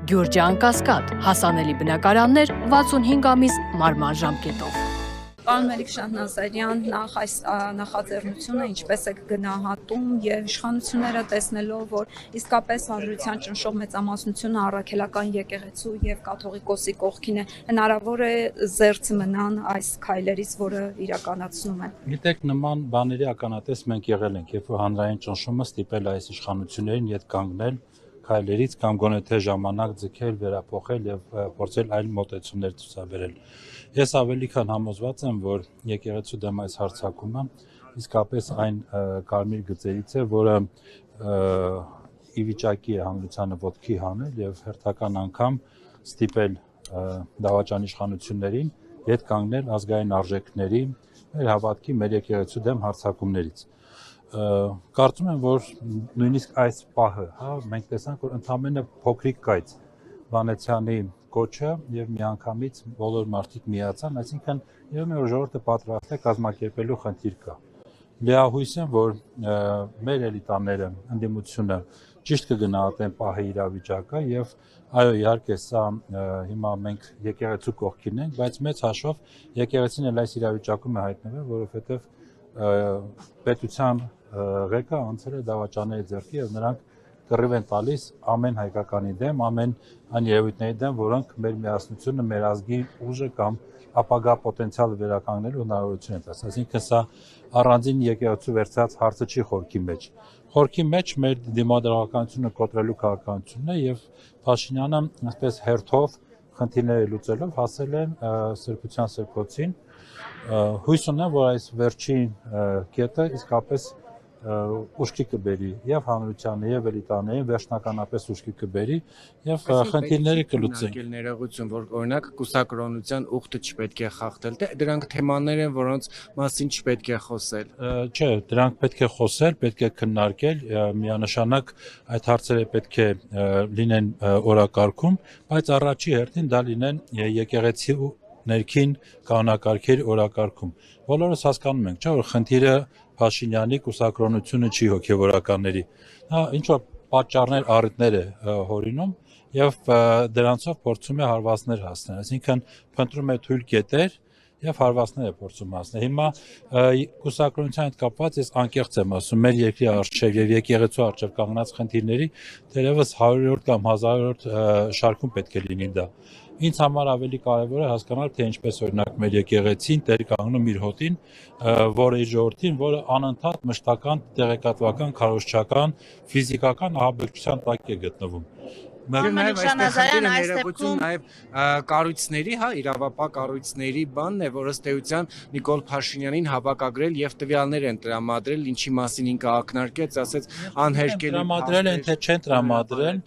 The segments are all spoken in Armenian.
Գյուրջան Կասկադ, հասանելի բնակարաններ 65 ամիս մարման ժամկետով։ Պարոն Մելիք Շահնազարյան, նախ այս նախաձեռնությունը ինչպես է գնահատում եւ իշխանությունները տեսնելով, որ իսկապես հանրության ճնշող մեծամասնությունը առաքելական եկեղեցու եւ կաթողիկոսի կողքին է, հնարավոր է զերծ մնան այս քայլերից, որը իրականացնում են։ Գիտեք, նման բաների ականատես մենք եղել ենք, երբ որ հանրային ճնշումը ստիպել այս իշխանություններին ետ կանգնել քայլերից կամ գոնե թե ժամանակ ձգել, վերափոխել եւ փորձել այլ մոտեցումներ ցուցաբերել։ Ես ավելի քան համոզված եմ, որ եկեղեցու դեմ այս հարձակումը իսկապես այն կարմիր գծերից է, որը ի վիճակի է հանրությանը ոտքի հանել եւ հերթական անգամ ստիպել դավաճան իշխանություններին ետ կանգնել ազգային արժեքների, մեր հավատքի, մեր եկեղեցու դեմ հարձակումներից։ Կարծում եմ, որ նույնիսկ այս պահը, մենք տեսանք, որ ընդամենը փոքրիկ կայծ Վանեցյանի կոչը եւ միանգամից բոլոր մարդիկ միացան, այսինքն երևում է, որ ժողովուրդը պատրաստ է կազմակերպելու խնդիր կա։ Լիահույս եմ, որ մեր էլիտաները, ընդդիմությունը ճիշտ կգնահատեն պահի իրավիճակը եւ այո, իհարկե սա հիմա մենք եկեղեցու կողքին ենք, բայց մեծ հաշվով եկեղեցին էլ այս իրավիճակում է հայտնվել, որովհետեւ պետության ղեկը անցել է դավաճանների ձեռքի եւ նրանք կռիվ են տալիս ամեն հայկականի դեմ, ամեն այն երևույթների դեմ, որոնք մեր միասնությունը, մեր ազգի ուժը կամ ապագա պոտենցիալը վերականգնելու հնարավորություն են տալիս։ Այսինքն սա առանձին եկեղեցու վերցած հարցը չի խորքի մեջ։ Խորքի մեջ մեր դիմադրողականությունը կոտրելու քաղաքականությունն է եւ Փաշինյանը այսպես հերթով խնդիրները լուծելով հասել են սրբության սրբոցին։ Հույս ունեմ, որ այս վերջին կետը իսկապես ուշքի կբերի եւ հանրությանը եւ էլիտաներին վերջնականապես ուշքի կբերի եւ խնդիրները կլուծեն։ Ներողություն, որ օրինակ կուսակրոնության ուխտը չպետք է խախտել, դրանք թեմաներ են, որոնց մասին չպետք է խոսել։ Չէ, դրանք պետք է խոսել, պետք է քննարկել, միանշանակ այդ հարցերը պետք է լինեն օրակարգում, բայց առաջի հերթին դա լինեն եկեղեցի ներքին կանոնակարգերի օրակարգում։ Բոլորս հասկանում ենք, չէ՞, որ խնդիրը Փաշինյանի կուսակրոնությունը չի հոգևորականների։ Նա ինչ որ պատճառներ, առիթներ է հորինում եւ դրանցով փորձում է հարվածներ հասնել։ Այսինքն փնտրում է թույլ կետեր եւ հարվածներ է փորձում հասնել։ Հիմա կուսակրոնության հետ կապված ես անկեղծ եմ ասում, մեր երկրի արժեվ եւ եկեղեցու արժեվ կանգնած խնդիրների դերևս 100-րդ կամ 1000-րդ շարքում պետք է լինի դա։ Ինձ համար ավելի կարևոր է հասկանալ, թե ինչպես օրինակ մեր եկեղեցին տեր կանգնում իր հոտին, որը իր ժողովրդին, որը անընդհատ մշտական, տեղեկատվական, քարոզչական, ֆիզիկական ահաբեկչության տակ է գտնվում։ Նաև ներողություն նաև կառույցների, իրավապահ կառույցների բանն է, որ ըստ էության Նիկոլ Փաշինյանին հավաքագրել եւ տվյալներ են տրամադրել, ինչի մասին ինքը ակնարկեց, ասեց անհերքելի տրամադրել են, թե չեն տրամադրել։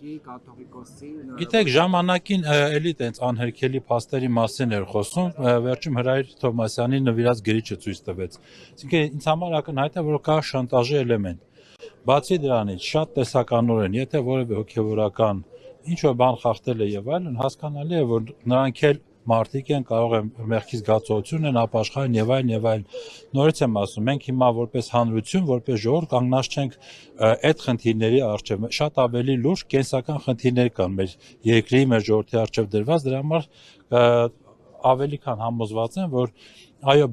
Գիտեք, ժամանակին էլի տենց անհերքելի փաստերի մասին էր խոսում, վերջում Հրայր Թովմասյանի նվիրած գրիչը ցույց տվեց։ Այսինքն ինձ համար ակնհայտ է, որ կա շանտաժի էլեմենտ։ Բացի դրանից, շատ տեսականորեն, եթե որևէ հոգևորական ինչ-որ բան խախտել է եւ այլն, հասկանալի է, որ նրանք էլ մարդիկ են, կարող են մեղքի զգացողություն են, ապաշխարեն եւ այլն եւ այլն։ Նորից եմ ասում, մենք հիմա որպես հանրություն, որպես ժողովուրդ կանգնած չենք այդ խնդիրների առջեւ։ Շատ ավելի լուրջ կենսական խնդիրներ կան մեր երկրի, մեր ժողովրդի առջեւ դրված, դրա համար ավելի քան համոզված եմ, որ այո,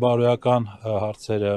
բարոյական հարցերը,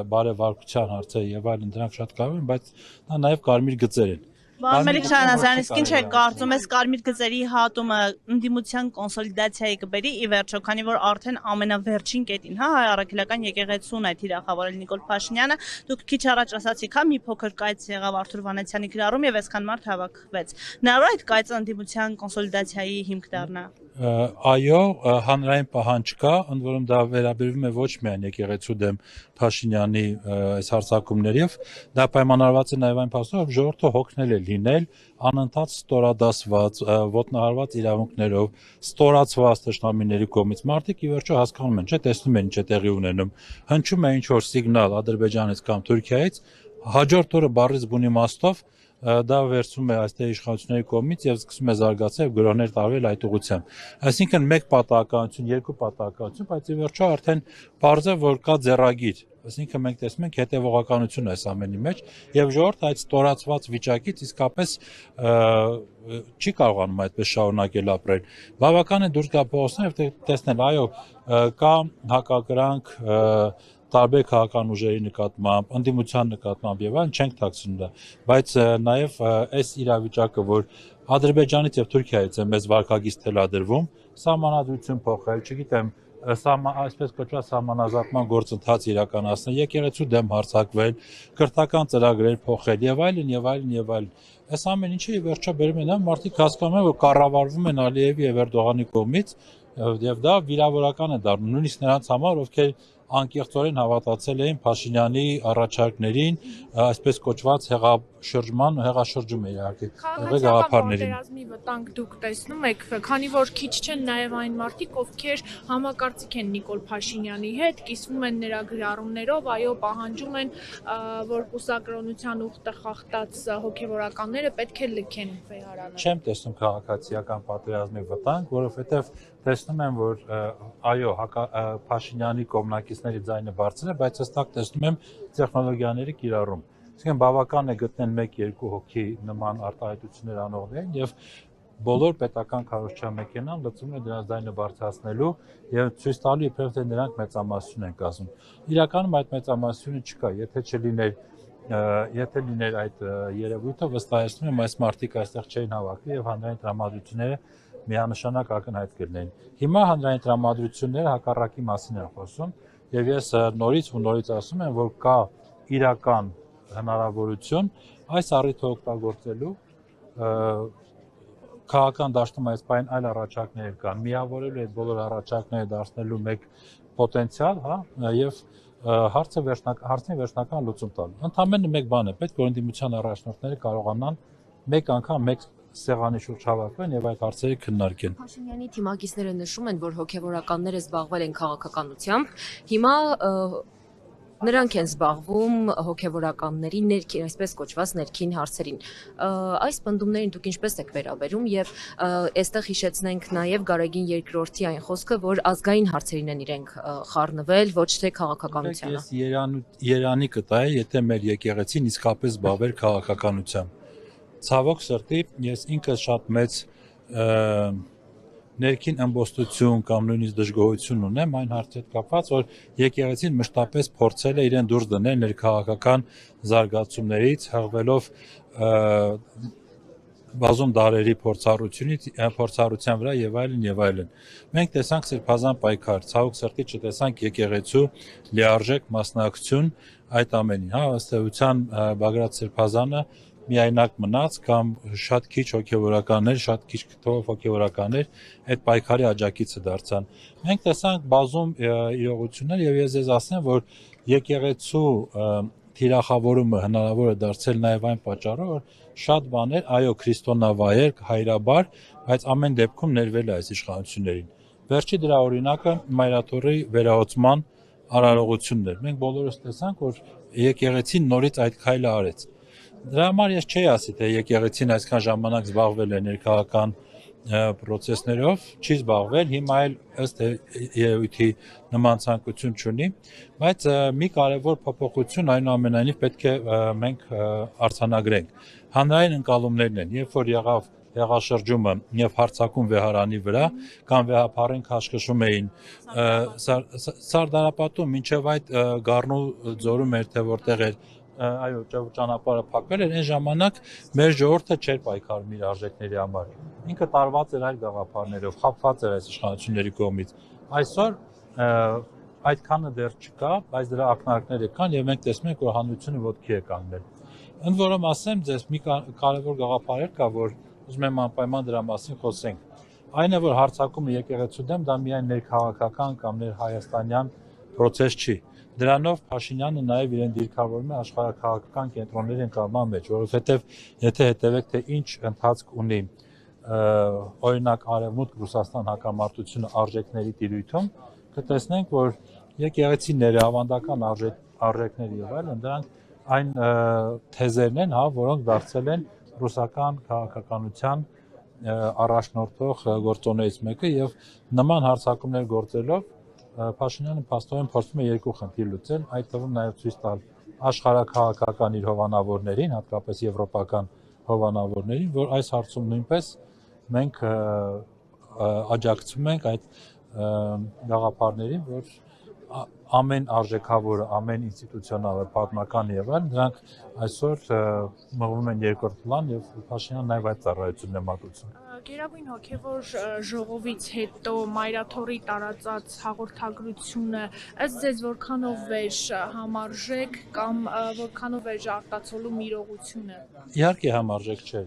բարեվարկության հարցերը եւ այլն դրանք շատ կարևոր են, բայց դա նաեւ կարմիր գծեր են։ Պարոն Մելիք Շահնազարյան, իսկ ինչ է կարծում ես կարմիր գծերի հատումը ընդդիմության կոնսոլիդացիայի կբերի ի վերջո, քանի որ արդեն ամենավերջին կետին, հայ առաքելական եկեղեցուն է թիրախավորել Նիկոլ Փաշինյանը, դուք քիչ առաջ ասացիք, մի փոքր կայծ եղավ Արթուր Վանեցյանի գրառում եւ այսքան մարդ հավաքվեց։ Հնարավոր է այդ կայծը ընդդիմության կոնսոլիդացիայի հիմք դառնա։ Այո, հանրային պահանջ կա, ընդ որում դա վերաբերվում է ոչ միայն եկեղեցու դեմ Փաշինյանի այս հարձակումների եւ դա պայմանավորված է նաեւ այն փաստով, որ ժողովուրդը հոգնել է լինել անընդհատ ստորադասված, ոտնահարված իրավունքներով, ստորացված թշնամիների կողմից։ Մարդիկ ի վերջո հասկանում են, չէ՞, տեսնում են ինչ է տեղի ունենում։ Հնչում է ինչ որ սիգնալ Ադրբեջանից կամ Թուրքիայից, հաջորդ օրը բառից բուն իմաստով դա վերցում է այստեղ իշխանությունների կողմից եւ սկսում է զարգացնել եւ գրոհներ տարվել այդ ուղղությամբ։ Այսինքն մեկ պատահականություն, երկու պատահականություն, բայց ի վերջո արդեն բարձր որ կա ձեռագիր Այսինքն մենք տեսնում ենք հետևողականություն այս ամենի մեջ եւ ժողովուրդը այդ ստորացված վիճակից իսկապես չի կարողանում այդպես շարունակել ապրել։ Բավական է դուրս գա փողոցներ եւ տեսնել, այո, կա հակակրանք տարբեր քաղաքական ուժերի նկատմամբ, ընդդիմության նկատմամբ եւ այլն չենք թաքցնում դա, բայց նաեւ այս իրավիճակը, որ Ադրբեջանից եւ Թուրքիայից է մեզ վարկագիծ թելադրվում, սահմանադրություն փոխել, չգիտեմ, այսպես կոչված սահմանազատման գործընթաց իրականացնել, եկեղեցու դեմ հարձակվել, կրթական ծրագրեր փոխել եւ այլն եւ այլն եւ այլն։ Այս ամեն ինչը ի վերջո բերում է նա մարդիկ հասկանում են, որ կառավարվում են Ալիևի եւ Էրդողանի կողմից եւ դա վիրավորական է դառնում նույնիսկ նրանց համար, ովքեր անկեղծորեն հավատացել էին Փաշինյանի առաջարկներին, այսպես կոչված հեղաշրջում է իհարկե գաղափարներին։ Պատերազմի վտանգ դուք տեսնում եք, քանի որ քիչ չեն նաև այն մարդիկ, ովքեր համակարծիք են Նիկոլ Փաշինյանի հետ, կիսվում են նրա գրառումներով, այո, պահանջում են, որ կուսակրոնության ուխտը խախտած հոգևորականները պետք է լքեն վեհարանը։ Չեմ տեսնում քաղաքացիական պատերազմի վտանգ, որովհետև տեսնում եմ, որ այո, Փաշինյանի կողմնակիցների ձայնը բարձր է, բայց հստակ տեսնում եմ տեխնոլոգիաների կիրառում։ Այսինքն բավական է գտնել 1-2 հոգի նման արտահայտություններ անողներին եւ բոլոր պետական քարոզչական մեքենան լծում է դրանց ձայնը բարձրացնելու եւ ցույց տալու իբրև թե նրանք մեծամասնություն են կազմում։ Իրականում այդ մեծամասնությունը չկա, եթե լիներ այդ երևույթը, վստահեցնում եմ այս մարդիկ այստեղ չէին հավաքվի եւ հանրային տրամադրությունները միանշանակ ակնհայտ կլինեն։ Հիմա հանրային տրամադրությունները հակառակի մասին են խոսում եւ ես նորից ասում եմ, որ կա իրական հնարավորություն այս առիթը օգտագործելու քաղաքական դաշտում այս բան այլ առաջարկներ կան, միավորելու այդ բոլոր առաջարկները դարձնելու մեկ պոտենցիալ, հա, եւ հարցի վերջնական լուծում տալու։ Ընդամենը մեկ բան է պետք, որ ընդդիմության առաջնորդները կարողանան մեկ անգամ մեկ սեղանի շուրջ հավաքվեն եւ այդ հարցերը քննարկեն։ Փաշինյանի թիմակիցները նշում են, որ հոգևորականները զբաղվել են քաղաքականությամբ, հիմա նրանք են զբաղվում հոգևորականների ներքին, այսպես կոչված ներքին հարցերին։ Այս պնդումներին դուք ինչպես եք վերաբերում եւ այստեղ հիշեցնենք նաեւ Գարեգին II-ի այն խոսքը, որ ազգային հարցերին են իրենք խառնվել, ոչ թե քաղաքականությանը։ Ես Երանի կտայի, եթե մեր եկեղեցին իսկապես զբաղվեր քաղաքականությամբ։ Ցավոք սրտի, ես ինքս շատ մեծ ներքին ըմբոստություն կամ նույնիսկ դժգոհություն ունեմ այն հարցի հետ կապված, որ եկեղեցին մշտապես փորձել է իրեն դուրս դնել ներքաղաքական զարգացումներից, հղվելով բազում դարերի փորձառության վրա եւ այլն։ Մենք տեսանք սրբազան պայքար, ցավոք սրտի չտեսանք եկեղեցու լիարժեք մասնակցություն այդ ամենին, հա, ըստ էության Բագրատ Սրբազանը միայնակ մնաց կամ շատ քիչ հոգևորականներ, շատ քիչ թվով հոգևորականներ այդ պայքարի աջակիցը դարձան։ Մենք տեսանք բազում իրողություններ եւ ես ասեմ, որ եկեղեցու թիրախավորումը հնարավոր է դարձել նաեւ այն պատճառով, որ շատ բաներ, այո, քրիստոնավայր, հայրաբար, բայց ամեն դեպքում ներվել է այս իշխանություններին։ Վերջի դրա օրինակը Մայրաթորի վերահոսման արարողությունն էր։ Մենք բոլորս տեսանք, որ եկեղեցին նորից այդ քայլը արեց։ Դրա համար ես չէի ասի, թե եկեղեցին այսքան ժամանակ զբաղվել է ներքաղաքական պրոցեսներով, չի զբաղվել, հիմա էլ ըստ երևույթի նման ցանկություն չունի, բայց մի կարևոր փոփոխություն այնուամենայնիվ պետք է մենք արձանագրենք։ Հանրային ընկալումներն են, երբ որ եղավ հեղաշրջումը եւ հարձակում վեհարանի վրա կամ վեհապարին քաշքշում էին Սարդարապատում մինչեւ այդ Գառնու ձորում էր թե որտեղ էր այո ճանապարհը փակվել էր, այն ժամանակ մեր ժողովուրդը չէր պայքարում իր արժեքների համար։ Ինքը տարված էր այլ գաղափարներով, խաբված էր այս իշխանությունների կողմից։ Այսօր այդքանը դեռ չկա, բայց դրա ակնարկները կան եւ մենք տեսնում ենք, որ հանրությունը ոտքի է կանգնել։ Ընդ որում ասեմ ձեզ, մի կարևոր գաղափար կա, որ ուզում եմ անպայման դրա մասին խոսենք։ Այն է, որ հարձակումը եկեղեցու դեմ դա միայն ներքաղաքական կամ ներհայաստանյան process չի։ Դրանով Փաշինյանը նաև իրեն դիրքավորում է աշխարհաքաղաքական կենտրոնների ընկալման մեջ, որովհետև եթե հետևեք թե ինչ ընթացք ունի օրինակ Արևմուտք Ռուսաստան հակամարտությունը արժեքների տիրույթում, կտեսնենք, որ եկեղեցիները, ավանդական արժեքները եւ այլն, դրանք այն թեզերն են, հա, որոնք դարձել են ռուսական քաղաքականության առաջնորդող գործոններից մեկը եւ նման հարձակումներ գործելով Փաշինյանը փաստորեն փորձում է երկու խնդիր լուծել, այդ թվում նաև ցույց տալ աշխարհաքաղաքական իր հովանավորներին, հատկապես եվրոպական հովանավորներին, որ այս հարցում նույնպես մենք աջակցում ենք այդ գաղափարներին, որ ամեն արժեքավոր, ամեն ինստիտուցիոնալ, պատմական եւ այլն, դրանք այսօր մղվում են երկրորդ պլան եւ Փաշինյանը նաեւ այդ ծառայությունն է մատուցում։ Գերագույն հոգևոր ժողովից հետո Մայրաթորի տարածած հաղորդագրությունը ըստ ձեզ որքանով վեժ համարժեք կամ որքանով վեժ արտացոլում իրողությունը։ Իհարկե համարժեք չէ։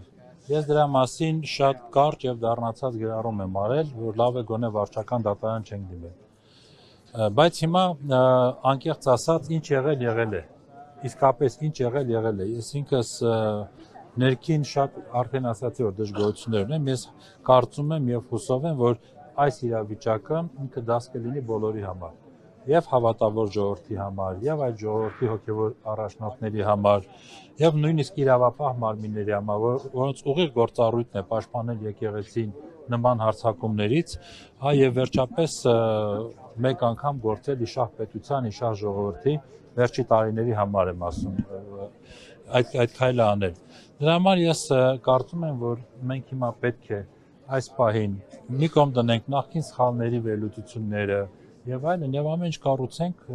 Ես դրա մասին շատ կարճ եւ դառնացած գրառում եմ արել, որ լավ է գոնե վարչական դատարան չենք դիմել։ Բայց հիմա անկեղծ ասած ինչ եղել է։ Իսկապես ինչ եղել է։ Ես ինքս ներքին շատ արդեն ասացի որ դժգոհություններ ունեմ, ես կարծում եմ եւ հուսով եմ, որ այս իրավիճակը ինքը դաս կլինի բոլորի համար, եւ հավատավոր ժողովրդի համար, եւ այդ ժողովրդի հոգեվոր առաջնորդների համար, եւ նույնիսկ իրավապահ մարմինների համար, որոնց ուղիղ գործառույթն է պաշտպանել եկեղեցին նման հարձակումներից, եւ վերջապես մեկ անգամ գործել իշահ պետության, իշահ ժողովրդի վերջի տարիների համար եմ ասում, այդ քայլը անել։ Դրա համար ես կարծում եմ, որ մենք հիմա պետք է այս պահին մի կողմ դնենք նախկին սխալների վերլուծությունները եւ այլն եւ ամեն ինչ կառուցենք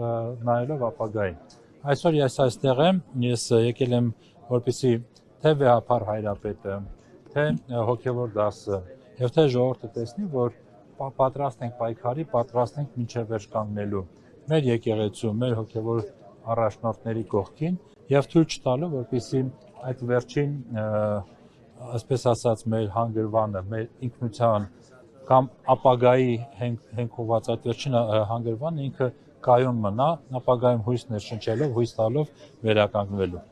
նայելով ապագային։ Այսօր ես այստեղ եմ, ես եկել եմ որպեսզի թե վեհապար հայրապետը, թե հոգեվոր դասը եւ թե ժողովուրդը տեսնի, որ պատրաստ ենք պայքարի, պատրաստ ենք մինչև վերջ կանգնելու մեր եկեղեցու, մեր հոգեվոր առաջնորդների կողքին եւ թույլ չտալու, որպեսզի այդ վերջին, այսպես ասած, մեր հանգրվանը, մեր ինքնության կամ ապագայի հենքված այդ վերջին հանգրվանը ինքը կայուն մնա, ապագայում հույս ներշնչելով, հույս տալով վերականգնվելու։